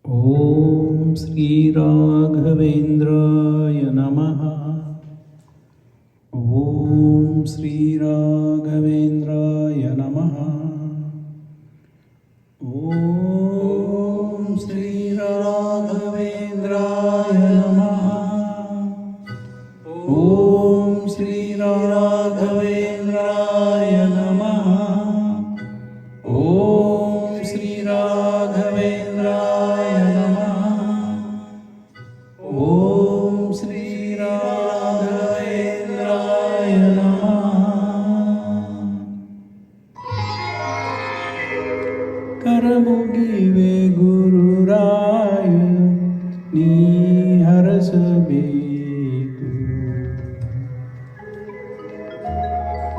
ॐ श्रीराघवेन्द्राय नमः। ॐ श्रीराघवेन्द्राय नमः। ॐ श्रीराघवेन्द्राय नमः। ॐ श्रीराघवेन्द्राय नमः। ॐ श्रीराघवेन्द्राय नमः। ॐ श्रीराघवेन्द्राय नमः। करमुगिवे गुरुराय ನೀ ಹರಸಬೇಕು,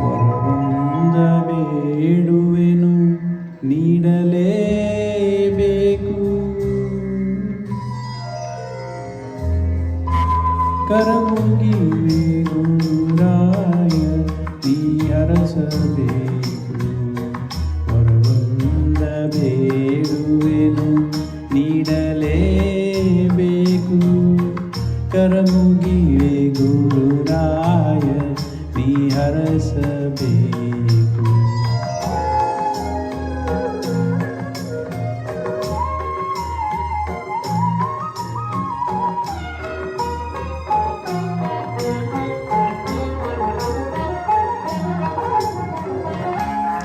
ವರವೊಂದ ಬೇಡುವೆನು ನೀಡಲೇಬೇಕು. ಕರಮುಗಿವೆ ಗುರುರಾಯ ನೀ ಹರಸಬೇಕು, ವರವೊಂದ ಬೇಡುವೆನು ನೀಡಲೇಬೇಕು. ಕರಮುಗಿವೆ ಗುರುರಾಯ ನೀ ಹರಸಬೇಕು.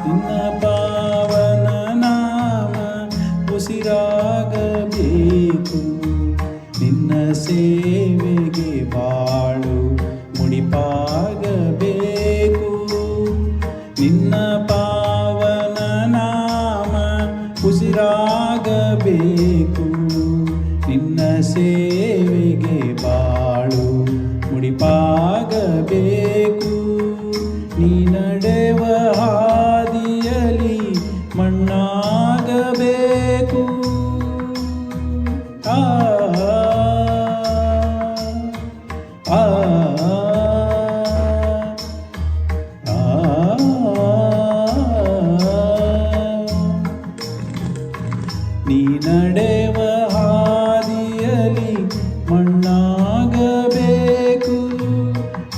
ನಿನ್ನ ಪಾವನ ನಾಮ ಉಸಿರಾಗಬೇಕು, ನಿನ್ನ ಸೇವೆಗೆ ಬಾಳು ಮುಡಿಪಾಗಬೇಕು. ನಿನ್ನ ಪಾವನ ನಾಮ ಉಸಿರಾಗಬೇಕು, ನಿನ್ನ ಸೇವೆಗೆ ಬಾಳು ಮುಡಿಪಾಗಬೇಕು. ನೀ ನಡೆವ ಹಾದಿಯಲಿ ಮಣ್ಣಾಗಬೇಕು. ಆ ಆ ಆ ನೀ ನಡೆವ ಹಾದಿಯಲಿ ಮಣ್ಣಾಗಬೇಕು.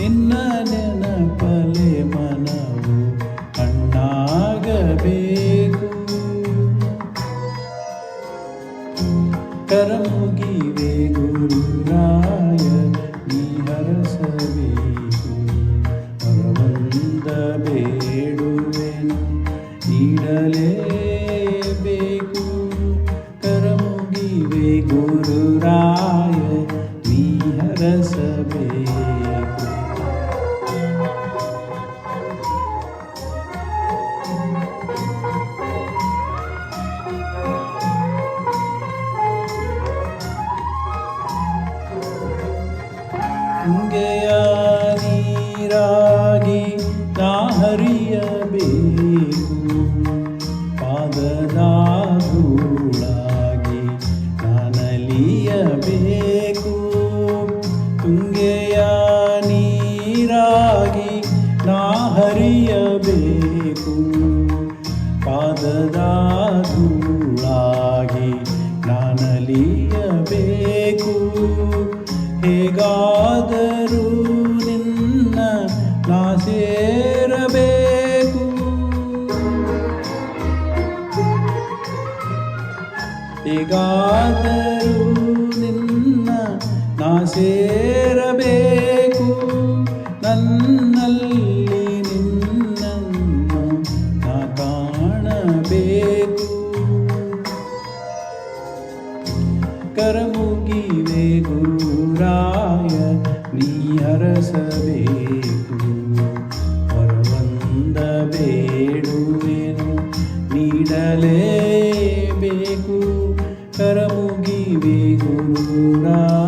ನಿನ್ನ ನೆನಪಲೆ ಮನವು ಕಣ್ಣಾಗಬೇಕು. ಕರಮುಗಿವೆ ಗುರುರಾಯ ನೀ ಹರಸಬೇಕು, ವರವೊಂದ ಬೇಡುವೆನು ನೀಡಲೇಬೇಕು. ಕರಮುಗಿವೆ ಗುರುರಾಯ ನೀ ಹರಸಬೇಕು. ಗಂಗೆಯ ನೀರಾಗಿ ನಾ ಹರಿಯಬೇಕು, ಪಾದದ ಧೂಳಾಗಿ ನಾನಲಿಯಬೇಕು. ತುಂಗೆಯ ನೀರಾಗಿ ನಾ ಹರಿಯಬೇಕು, ಪಾದದ ಧೂಳಾಗಿ ನಾನಲಿಯಬೇಕು. ಹೇಗಾದರೂ ನಿನ್ನ ನಾ ಸೇರಬೇಕು, ಹೇಗಾದರೂ ನಿನ್ನ ನಾ ಸೇರಬೇಕು. ನನ್ನಲ್ಲಿ ನಿನ್ನನ್ನು ನಾ ಕಾಣಬೇಕು. ಕರಮುಗಿವೆ ಗುರುರಾಯ ನೀ ಹರಸಬೇಕು, ವರವೊಂದ ಬೇಡುವೆನು ನೀಡಲೇಬೇಕು. ಕರಮುಗಿವೆ ಗುರುರಾಯ